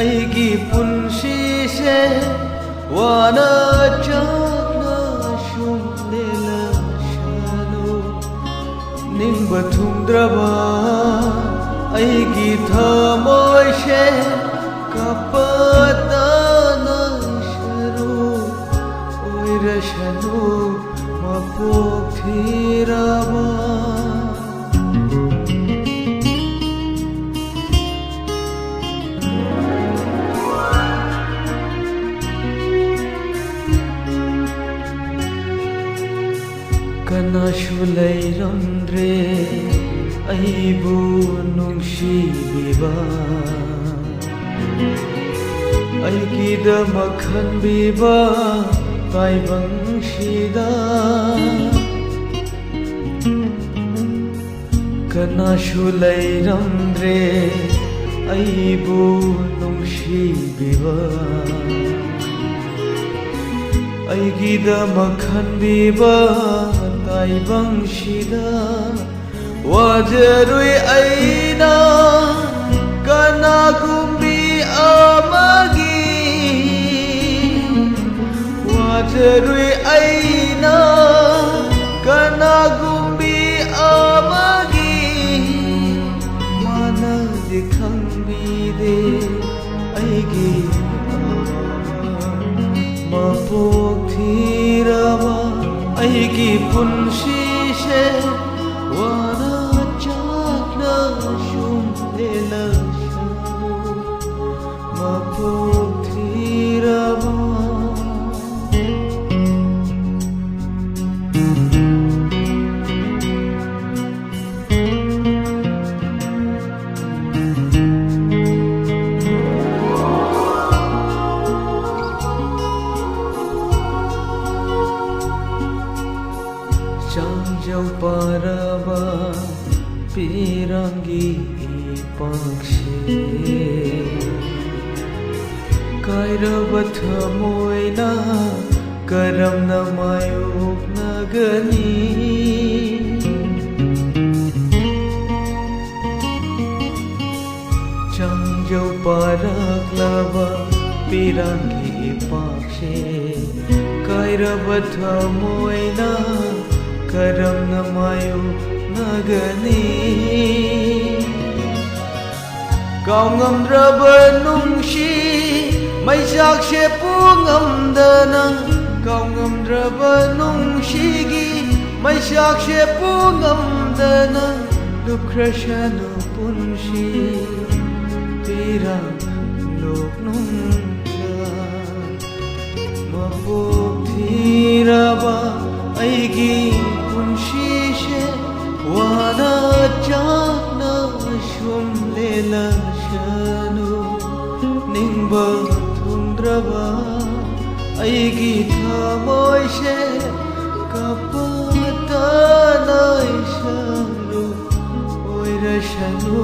ꯑꯩꯒꯤ ꯄꯨꯟꯁꯤꯁꯦ ꯋꯥꯅ ꯆꯥꯛꯅ ꯁꯨꯝ ꯂꯦꯜꯂꯁꯅꯨ ꯅꯤꯡꯕ ꯊꯨꯡꯗ꯭ꯔꯕ ꯑꯩꯒꯤ ꯊꯃꯣꯏꯁꯦ ꯀꯞꯄꯇꯅ ꯁꯔꯨꯛ ꯑꯣꯏꯔꯁꯅꯨ ꯃꯄꯣꯛ ꯊꯤꯔꯕ ꯀꯅꯥꯁꯨ ꯂꯩꯔꯝꯗ꯭ꯔꯦ ꯑꯩꯕꯨ ꯅꯨꯡꯁꯤꯕꯤꯕ ꯑꯩꯒꯤꯗꯃꯛ ꯈꯟꯕꯤꯕ ꯇꯥꯏꯕꯪꯁꯤꯗ ꯀꯅꯥꯁꯨ ꯂꯩꯔꯝꯗ꯭ꯔꯦ ꯑꯩꯕꯨ ꯅꯨꯡꯁꯤꯕꯤꯕ ꯑꯩꯒꯤꯗꯃꯛ ꯈꯟꯕꯤꯕ ꯇꯥꯏꯕꯪꯁꯤꯗ ꯋꯥꯖꯔꯨꯏ ꯑꯩꯅ ꯀꯅꯥꯒꯨꯝꯕꯤ ꯑꯃꯒꯤ ꯋꯥꯖꯔꯨꯏ ꯑꯩꯅ ꯀꯅꯥꯒꯨꯝꯕꯤ ꯑꯃꯒꯤ ꯃꯥꯅꯗꯤ ꯈꯪꯕꯤꯗꯦ ꯑꯩꯒꯤ ꯃꯄꯣꯛ ꯊꯤꯔꯕ ꯑꯩꯒꯤ ꯄꯨꯟꯁꯤꯁꯦ ꯋꯥꯅ ꯆꯥꯛꯅ ꯁꯨꯝ ꯂꯦꯜꯂꯁꯅꯨ ꯃꯄꯣꯛ ꯊꯤꯔꯕ ꯆꯥꯡꯖꯧ ꯄꯥꯔꯕ ꯄꯤꯔꯥꯡꯒꯤ ꯏꯄꯥꯛꯁꯦ ꯀꯥꯏꯔꯕ ꯊꯃꯣꯏꯅ ꯀꯔꯝꯅ ꯃꯥꯌꯣꯛꯅꯒꯅꯤ ꯆꯥꯡꯖꯧ ꯄꯥꯔꯛꯂꯕ ꯄꯤꯔꯥꯡꯒꯤ ꯏꯄꯥꯛꯁꯦ ꯀꯥꯏꯔꯕ ꯊꯃꯣꯏꯅ ꯀꯔꯝꯅ ꯃꯥꯌꯣꯛꯅꯒꯅꯤ ꯀꯥꯎꯉꯝꯗ꯭ꯔꯕ ꯅꯨꯡꯁꯤ ꯃꯩꯆꯥꯛꯁꯦ ꯄꯨꯉꯝꯗꯅ ꯀꯥꯎꯉꯝꯗ꯭ꯔꯕ ꯅꯨꯡꯁꯤꯒꯤ ꯃꯩꯆꯥꯛꯁꯦ ꯄꯨꯉꯝꯗꯅ ꯂꯨꯞꯈ꯭ꯔꯁꯅꯨ ꯄꯨꯟꯁꯤ ꯄꯤꯔꯥꯡ ꯂꯣꯛꯅꯨꯡꯗ ꯃꯄꯣꯛ ꯊꯤꯔꯕ ꯑꯩꯒꯤ ꯄꯨꯟꯁꯤꯁꯦ ꯋꯥꯅ ꯆꯥꯛꯅ ꯁꯨꯝ ꯂꯦꯜꯂꯁꯅꯨ ꯅꯤꯡꯕ ꯊꯨꯡꯗ꯭ꯔꯕ ꯑꯩꯒꯤ ꯊꯃꯣꯏꯁꯦ ꯀꯞꯄꯇꯅ ꯁꯔꯨꯛ ꯑꯣꯏꯔꯁꯅꯨ